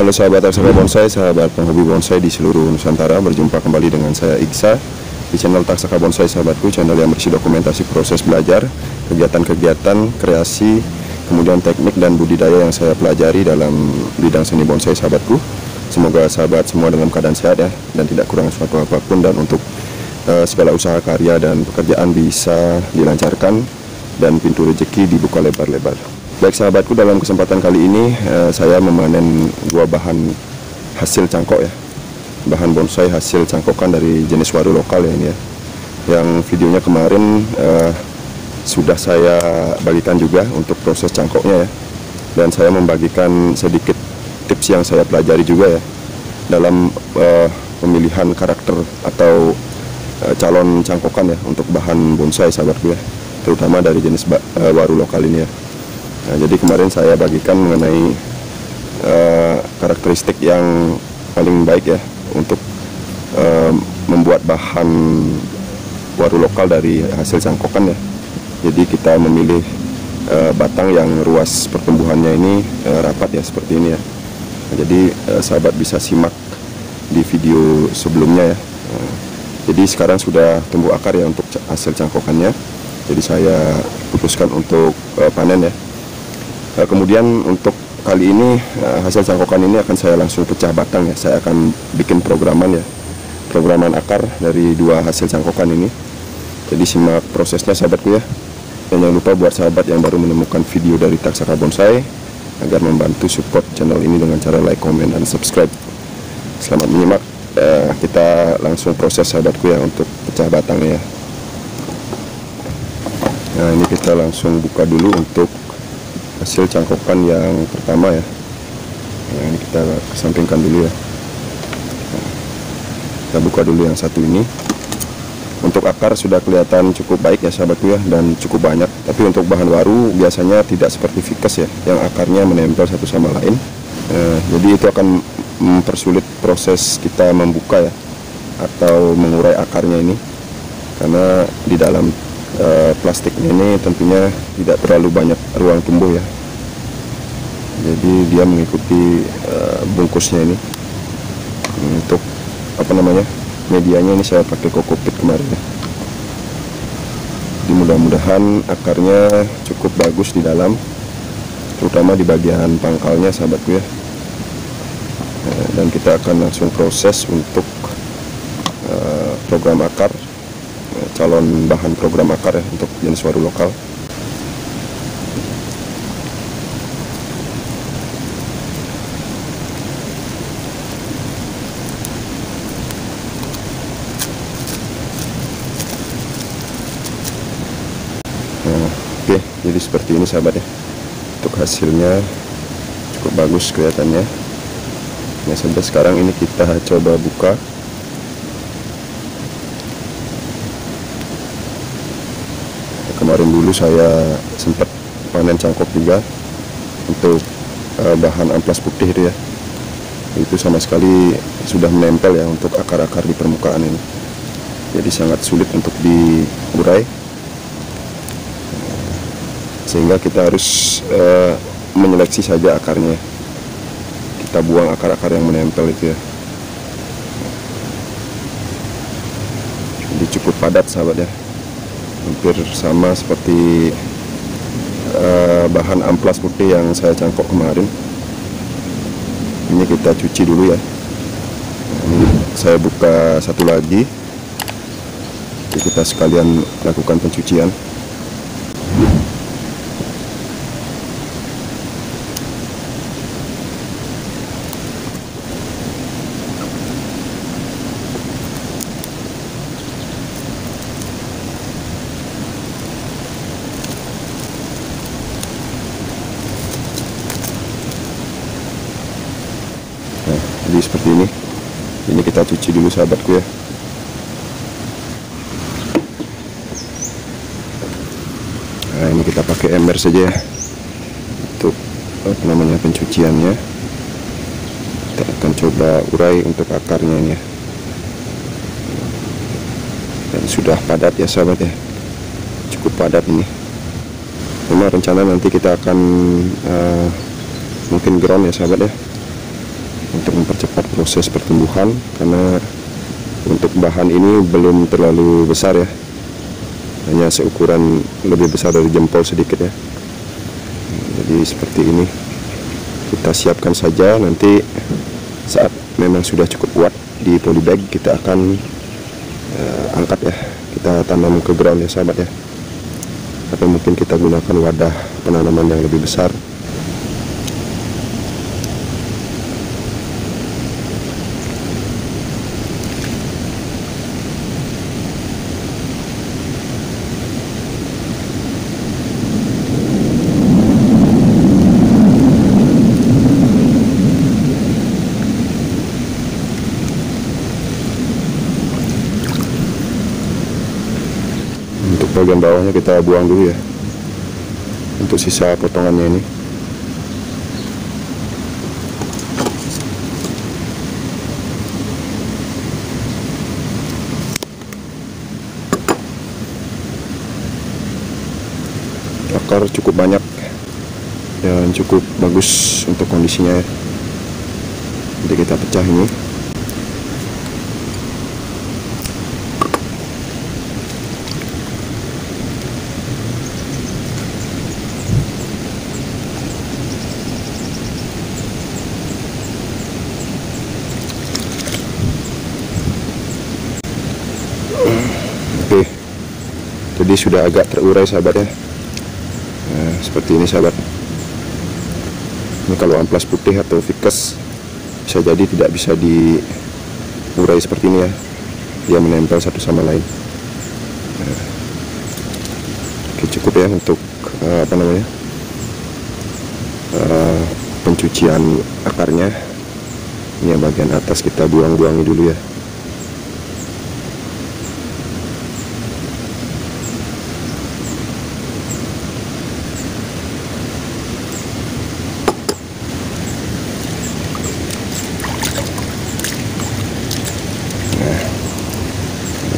Halo sahabat Taksaka Bonsai, sahabat penghobi bonsai di seluruh Nusantara. Berjumpa kembali dengan saya Iksa di channel Taksaka Bonsai, sahabatku. Channel yang berisi dokumentasi proses belajar, kegiatan-kegiatan, kreasi, kemudian teknik dan budidaya yang saya pelajari dalam bidang seni bonsai, sahabatku. Semoga sahabat semua dalam keadaan sehat ya, dan tidak kurang suatu apapun, dan untuk segala usaha karya dan pekerjaan bisa dilancarkan dan pintu rezeki dibuka lebar-lebar. Baik sahabatku, dalam kesempatan kali ini saya memanen dua bahan hasil cangkok ya, bahan bonsai hasil cangkokan dari jenis waru lokal ya ini ya, yang videonya kemarin sudah saya bagikan juga untuk proses cangkoknya ya, dan saya membagikan sedikit tips yang saya pelajari juga ya dalam pemilihan karakter atau calon cangkokan ya untuk bahan bonsai, sahabatku ya, terutama dari jenis waru lokal ini ya. Nah, jadi kemarin saya bagikan mengenai karakteristik yang paling baik ya untuk membuat bahan waru lokal dari hasil cangkokan ya. Jadi kita memilih batang yang ruas pertumbuhannya ini rapat ya, seperti ini ya. Nah, jadi sahabat bisa simak di video sebelumnya ya. Jadi sekarang sudah tumbuh akar ya untuk hasil cangkokannya. Jadi saya putuskan untuk panen ya. Kemudian untuk kali ini hasil cangkokan ini akan saya langsung pecah batang ya. Saya akan bikin programan ya, programan akar dari dua hasil cangkokan ini. Jadi simak prosesnya sahabatku ya. Dan jangan lupa buat sahabat yang baru menemukan video dari Taksaka Bonsai agar membantu support channel ini dengan cara like, comment, dan subscribe. Selamat menyimak. Kita langsung proses sahabatku ya untuk pecah batangnya ya. Nah, ini kita langsung buka dulu untuk hasil cangkokan yang pertama ya. Nah, ini kita kesampingkan dulu ya. Nah, kita buka dulu yang satu ini. Untuk akar sudah kelihatan cukup baik ya sahabatku ya, dan cukup banyak. Tapi untuk bahan waru biasanya tidak seperti ficus ya, yang akarnya menempel satu sama lain. Jadi itu akan mempersulit proses kita membuka ya, atau mengurai akarnya ini, karena di dalam plastiknya ini tentunya tidak terlalu banyak ruang tumbuh ya. Jadi dia mengikuti bungkusnya ini. Untuk apa namanya, medianya ini saya pakai kokopit kemarin ya. Jadi mudah-mudahan akarnya cukup bagus di dalam, terutama di bagian pangkalnya sahabatku ya. Dan kita akan langsung proses untuk program akar, calon bahan program akar ya untuk jenis waru lokal. Oke, jadi seperti ini sahabat ya. Untuk hasilnya cukup bagus kelihatannya. Nah, sampai sekarang ini kita coba buka. Kemarin dulu saya sempat panen cangkok juga untuk bahan amplas putih itu ya. Itu sama sekali sudah menempel ya untuk akar-akar di permukaan ini. Jadi sangat sulit untuk diurai. Sehingga kita harus menyeleksi saja akarnya. Kita buang akar-akar yang menempel itu ya. Jadi cukup padat sahabat ya. Hampir sama seperti bahan amplas putih yang saya cangkok kemarin. Ini kita cuci dulu ya. Ini saya buka satu lagi. Jadi kita sekalian lakukan pencucian. Jadi seperti ini kita cuci dulu sahabatku ya. Nah, ini kita pakai ember saja ya untuk apa namanya, pencuciannya. Kita akan coba urai untuk akarnya ini ya. Dan sudah padat ya sahabat ya, cukup padat ini. Memang rencana nanti kita akan mungkin ground ya sahabat ya. untuk mempercepat proses pertumbuhan, karena untuk bahan ini belum terlalu besar ya, hanya seukuran lebih besar dari jempol sedikit ya. Jadi seperti ini, kita siapkan saja, nanti saat memang sudah cukup kuat di polybag kita akan angkat ya, kita tanam ke ground ya sahabat ya, atau mungkin kita gunakan wadah penanaman yang lebih besar. Bagian bawahnya kita buang dulu ya, untuk sisa potongannya ini. Akar cukup banyak dan cukup bagus untuk kondisinya ya. Jadi kita pecah ini. Oke, jadi sudah agak terurai sahabat ya. Nah, seperti ini sahabat. Ini kalau amplas putih atau Vicus bisa jadi tidak bisa diurai seperti ini ya, dia menempel satu sama lain. Nah, oke, cukup ya untuk pencucian akarnya. Ini yang bagian atas kita buang-buangi dulu ya.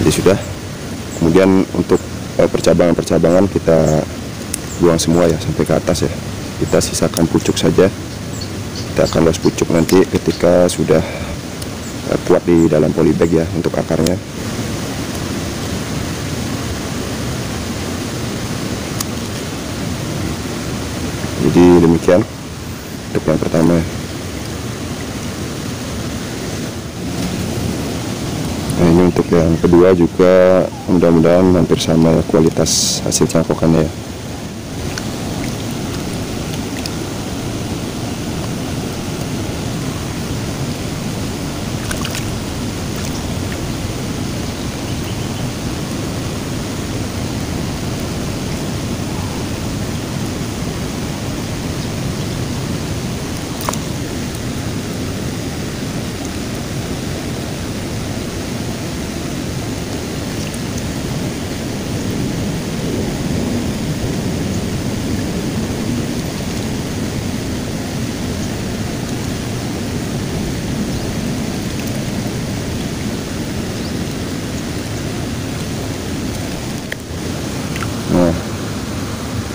Jadi sudah, kemudian untuk percabangan-percabangan kita buang semua ya, sampai ke atas ya. Kita sisakan pucuk saja, kita akan los pucuk nanti ketika sudah kuat di dalam polybag ya untuk akarnya. Jadi demikian untuk yang pertama. Nah, ini untuk yang kedua juga mudah-mudahan hampir sama kualitas hasil cangkokannya ya.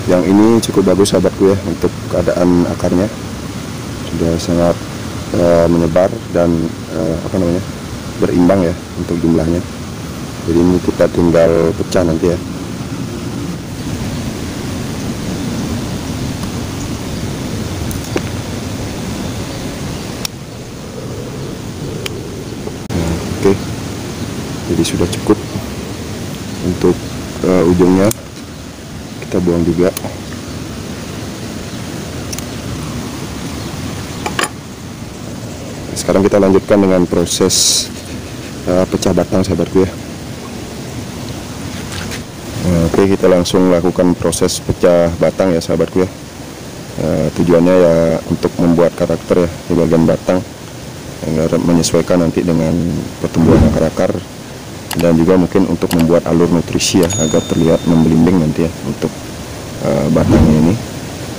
Yang ini cukup bagus sahabatku ya, untuk keadaan akarnya sudah sangat menyebar dan berimbang ya untuk jumlahnya. Jadi ini kita tinggal pecah nanti ya. Oke, jadi sudah cukup untuk ujungnya. Kita buang juga. Sekarang kita lanjutkan dengan proses pecah batang sahabatku ya. Oke, kita langsung lakukan proses pecah batang ya sahabatku ya. Tujuannya ya untuk membuat karakter ya di bagian batang, agar menyesuaikan nanti dengan pertumbuhan akar-akar, dan juga mungkin untuk membuat alur nutrisi ya, agar terlihat membelimbing nanti ya untuk batangnya ini.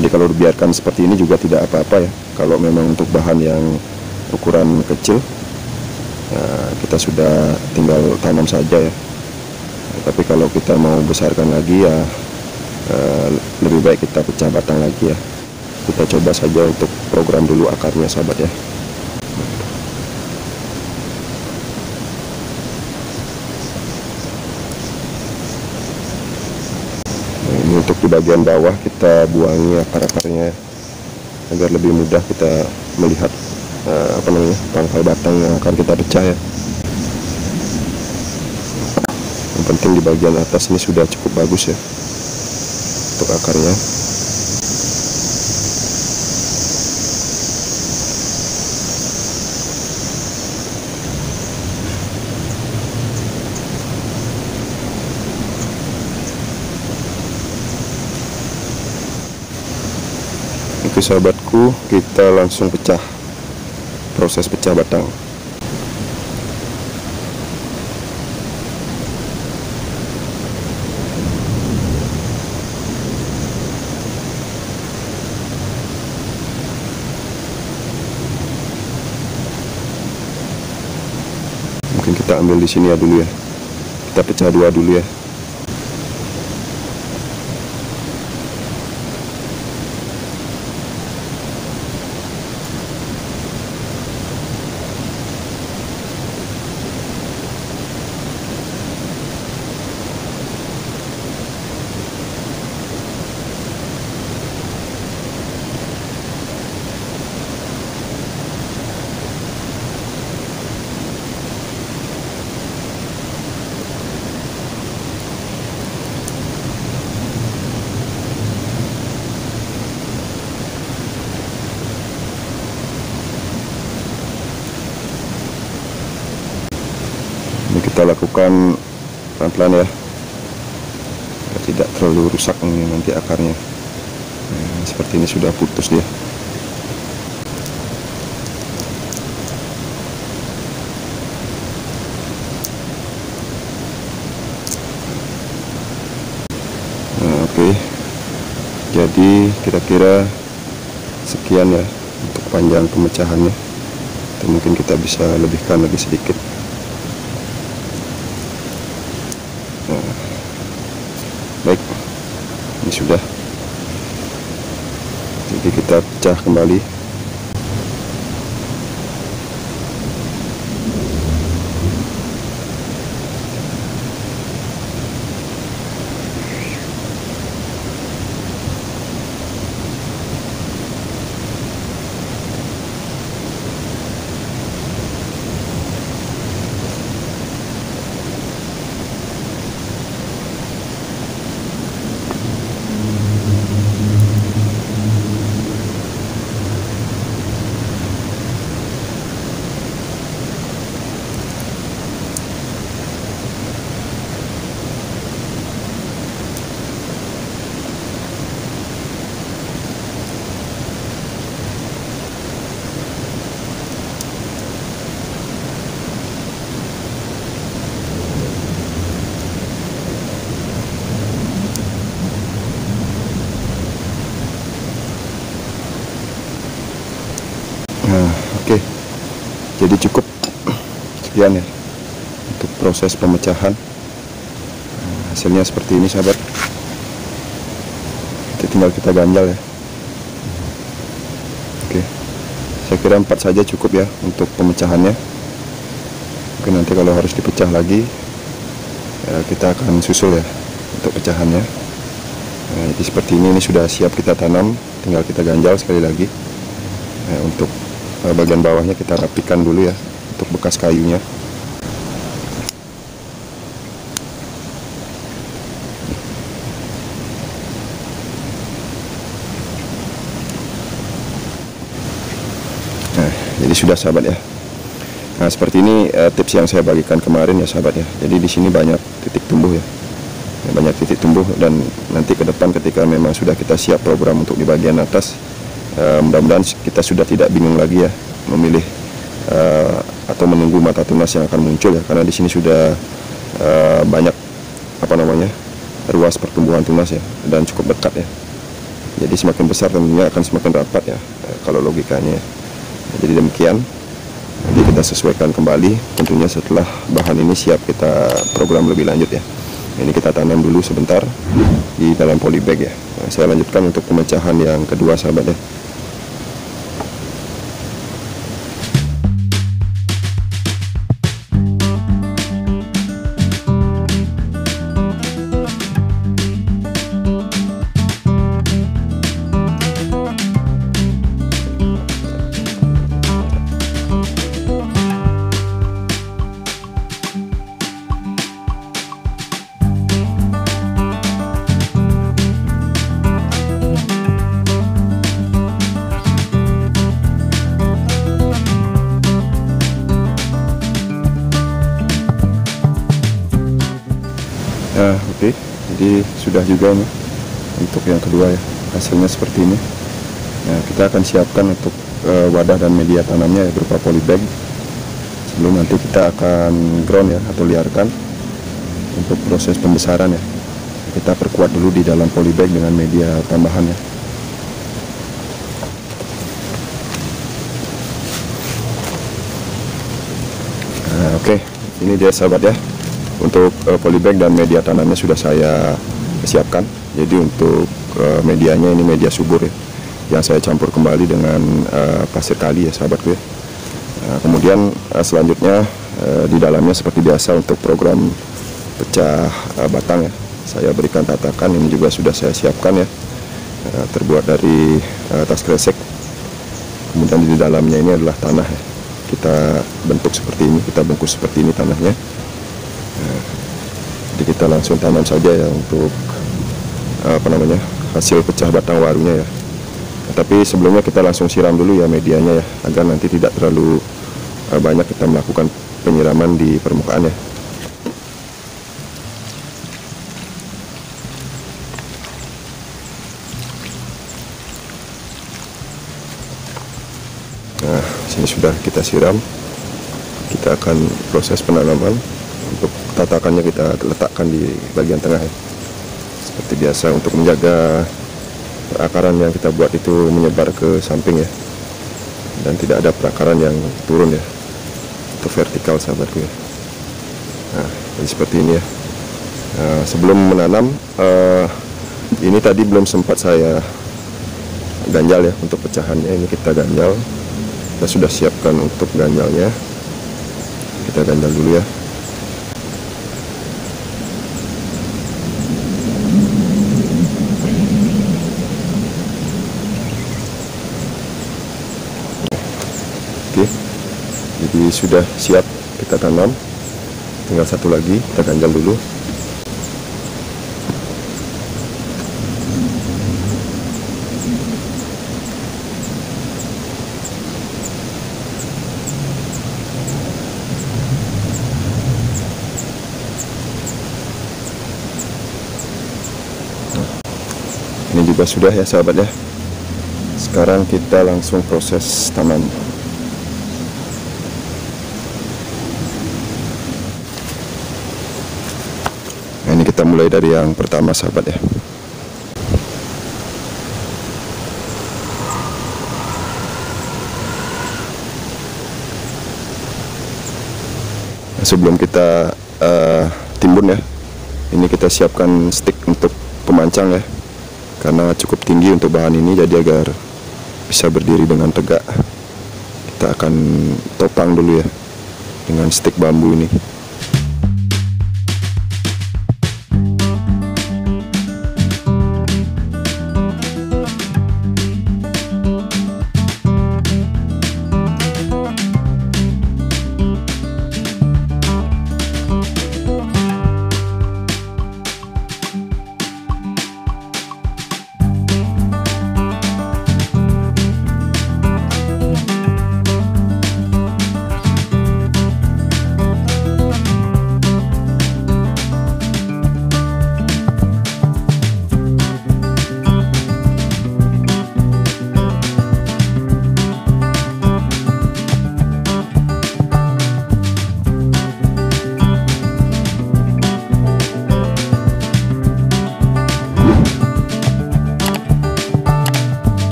Jadi kalau dibiarkan seperti ini juga tidak apa-apa ya, kalau memang untuk bahan yang ukuran kecil kita sudah tinggal tanam saja ya. Tapi kalau kita mau besarkan lagi ya lebih baik kita pecah batang lagi ya. Kita coba saja untuk program dulu akarnya sahabat ya. bagian bawah kita buangi akar-akarnya agar lebih mudah kita melihat pangkal batang yang akan kita pecah ya. Yang penting di bagian atas ini sudah cukup bagus ya untuk akarnya. Oke sahabatku, kita langsung pecah, proses pecah batang. Mungkin kita ambil di sini ya dulu ya, kita pecah dua dulu ya. Ini kita lakukan pelan-pelan ya, tidak terlalu rusak ini nanti akarnya. Nah, seperti ini sudah putus dia. Nah, oke. Jadi kira-kira sekian ya untuk panjang pemecahannya. Atau mungkin kita bisa lebihkan lagi sedikit. Baik, ini sudah. Jadi kita pecah kembali. Nah, oke. Jadi cukup sekian ya untuk proses pemecahan. Nah, hasilnya seperti ini sahabat. Jadi tinggal kita ganjal ya. Oke. Saya kira 4 saja cukup ya untuk pemecahannya. Mungkin nanti kalau harus dipecah lagi ya, kita akan susul ya untuk pecahannya. Nah, jadi seperti ini sudah siap kita tanam, tinggal kita ganjal sekali lagi. Nah, untuk bagian bawahnya kita rapikan dulu ya untuk bekas kayunya. Nah, jadi sudah sahabat ya. Nah, seperti ini tips yang saya bagikan kemarin ya sahabat ya. Jadi di sini banyak titik tumbuh ya. Banyak titik tumbuh, dan nanti ke depan ketika memang sudah kita siap program untuk di bagian atas, mudah-mudahan kita sudah tidak bingung lagi ya memilih atau menunggu mata tunas yang akan muncul ya, karena di sini sudah banyak ruas pertumbuhan tunas ya, dan cukup dekat ya. Jadi semakin besar tentunya akan semakin rapat ya, kalau logikanya. Jadi demikian. Jadi kita sesuaikan kembali tentunya setelah bahan ini siap kita program lebih lanjut ya. Ini kita tanam dulu sebentar di dalam polybag ya. Nah, saya lanjutkan untuk pemecahan yang kedua sahabat ya. Nah, oke. Jadi sudah juga ini untuk yang kedua ya, hasilnya seperti ini. Nah, kita akan siapkan untuk wadah dan media tanamnya ya, berupa polybag. Sebelum nanti kita akan ground ya, atau liarkan untuk proses pembesaran ya. Kita perkuat dulu di dalam polybag dengan media tambahan ya. Nah, oke. Ini dia sahabat ya. Untuk polybag dan media tanamnya sudah saya siapkan. Jadi untuk medianya ini media subur ya, yang saya campur kembali dengan pasir kali ya sahabatku ya. Nah, kemudian selanjutnya di dalamnya seperti biasa untuk program pecah batang ya, saya berikan tatakan. Ini juga sudah saya siapkan ya, terbuat dari tas kresek. Kemudian di dalamnya ini adalah tanah ya, kita bentuk seperti ini, kita bungkus seperti ini tanahnya. Jadi kita langsung tanam saja ya untuk hasil pecah batang warunya ya. Tapi sebelumnya kita langsung siram dulu ya medianya ya, agar nanti tidak terlalu banyak kita melakukan penyiraman di permukaan ya. Nah, sini sudah kita siram. Kita akan proses penanaman. Untuk tatakannya kita letakkan di bagian tengah ya. Seperti biasa untuk menjaga perakaran yang kita buat itu menyebar ke samping ya, dan tidak ada perakaran yang turun ya, itu vertikal sahabatku ya. Nah, jadi seperti ini ya. Nah, sebelum menanam ini tadi belum sempat saya ganjal ya untuk pecahannya. Ini kita ganjal, kita sudah siapkan untuk ganjalnya. Kita ganjal dulu ya. Oke, jadi sudah siap kita tanam. Tinggal satu lagi, kita ganjal dulu. Ini juga sudah ya sahabat ya. Sekarang kita langsung proses tanam. Nah, ini kita mulai dari yang pertama sahabat ya. Nah, sebelum kita timbun ya, ini kita siapkan stick untuk pemancang ya, karena cukup tinggi untuk bahan ini, jadi agar bisa berdiri dengan tegak, kita akan topang dulu ya dengan stick bambu ini.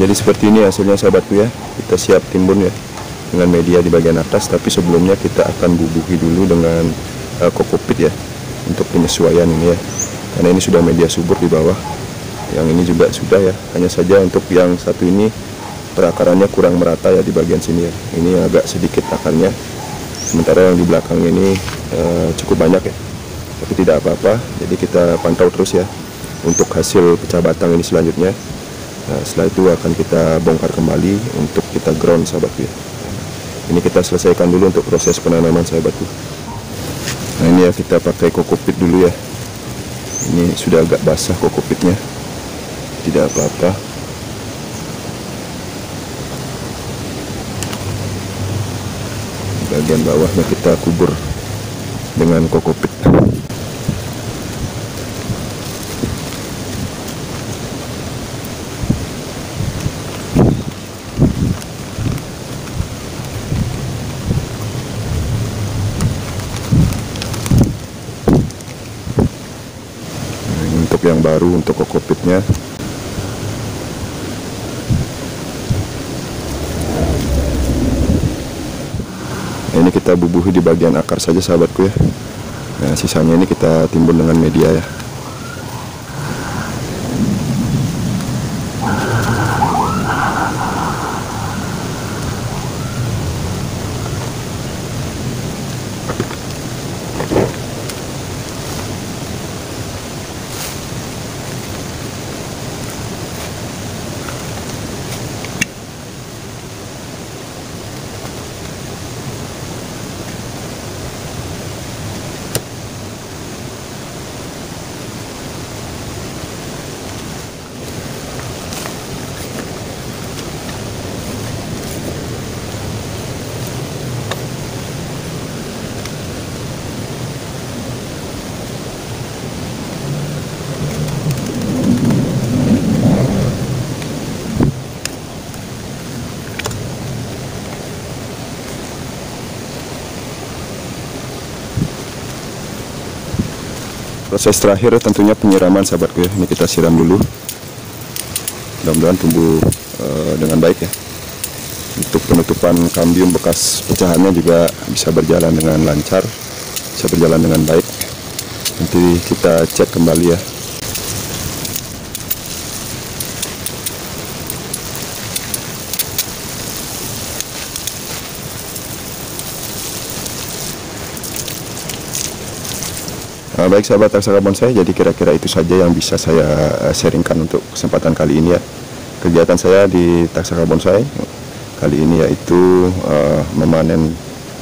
Jadi seperti ini hasilnya sahabatku ya. Kita siap timbun ya dengan media di bagian atas, tapi sebelumnya kita akan bubuhi dulu dengan kokopit ya untuk penyesuaian ini ya, karena ini sudah media subur di bawah. Yang ini juga sudah ya, hanya saja untuk yang satu ini perakarannya kurang merata ya di bagian sini ya. Ini agak sedikit akarnya, sementara yang di belakang ini cukup banyak ya, tapi tidak apa-apa. Jadi kita pantau terus ya untuk hasil pecah batang ini selanjutnya. Nah, setelah itu akan kita bongkar kembali untuk kita ground sahabatku ya. Ini kita selesaikan dulu untuk proses penanaman sahabatku. Nah, ini ya kita pakai kokopit dulu ya. Ini sudah agak basah kokopitnya, tidak apa-apa. Bagian bawahnya kita kubur dengan kokopit. Untuk yang baru, untuk kokopitnya. Ini kita bubuhi di bagian akar saja sahabatku ya. Nah, sisanya ini kita timbun dengan media ya. Proses terakhir tentunya penyiraman sahabatku ya. Ini kita siram dulu. Mudah-mudahan tumbuh dengan baik ya. Untuk penutupan kambium bekas pecahannya juga bisa berjalan dengan lancar, bisa berjalan dengan baik. Nanti kita cek kembali ya. Baik sahabat Taksaka Bonsai, jadi kira-kira itu saja yang bisa saya sharingkan untuk kesempatan kali ini ya. Kegiatan saya di Taksaka Bonsai kali ini yaitu memanen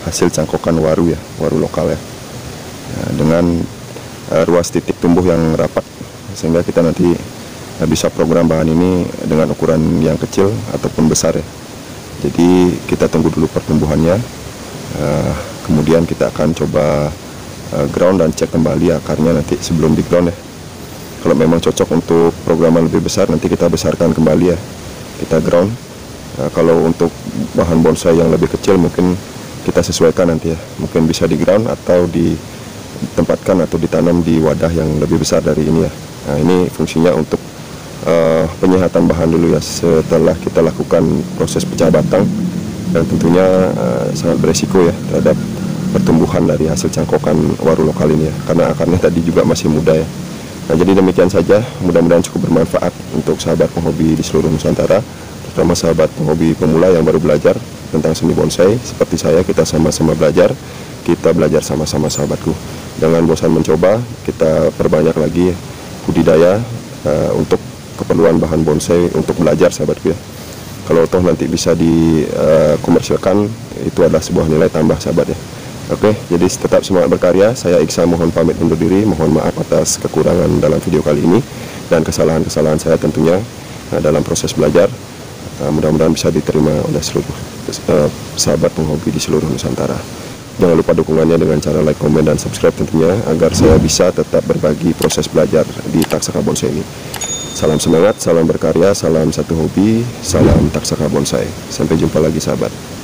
hasil cangkokan waru ya, waru lokal ya. Nah, dengan ruas titik tumbuh yang rapat, sehingga kita nanti bisa program bahan ini dengan ukuran yang kecil ataupun besar ya. Jadi kita tunggu dulu pertumbuhannya, kemudian kita akan coba ground dan cek kembali akarnya nanti sebelum di ground ya. Kalau memang cocok untuk program yang lebih besar, nanti kita besarkan kembali ya, kita ground. Kalau untuk bahan bonsai yang lebih kecil mungkin kita sesuaikan nanti ya, mungkin bisa di ground atau ditempatkan atau ditanam di wadah yang lebih besar dari ini ya. Nah, ini fungsinya untuk penyehatan bahan dulu ya, setelah kita lakukan proses pecah batang, dan tentunya sangat beresiko ya terhadap pertumbuhan dari hasil cangkokan waru lokal ini ya, karena akarnya tadi juga masih muda ya. Nah, jadi demikian saja, mudah-mudahan cukup bermanfaat untuk sahabat penghobi di seluruh Nusantara, terutama sahabat penghobi pemula yang baru belajar tentang seni bonsai. Seperti saya, kita sama-sama belajar, kita belajar sama-sama sahabatku. Jangan bosan mencoba, kita perbanyak lagi budidaya untuk keperluan bahan bonsai untuk belajar sahabatku ya. Kalau toh nanti bisa dikomersilkan, itu adalah sebuah nilai tambah sahabat ya. Oke, jadi tetap semangat berkarya. Saya Iksa mohon pamit undur diri. Mohon maaf atas kekurangan dalam video kali ini dan kesalahan-kesalahan saya tentunya dalam proses belajar. Mudah-mudahan bisa diterima oleh seluruh sahabat penghobi di seluruh Nusantara. Jangan lupa dukungannya dengan cara like, komen, dan subscribe tentunya, agar saya bisa tetap berbagi proses belajar di Taksaka Bonsai ini. Salam semangat, salam berkarya, salam satu hobi, salam Taksaka Bonsai. Sampai jumpa lagi sahabat.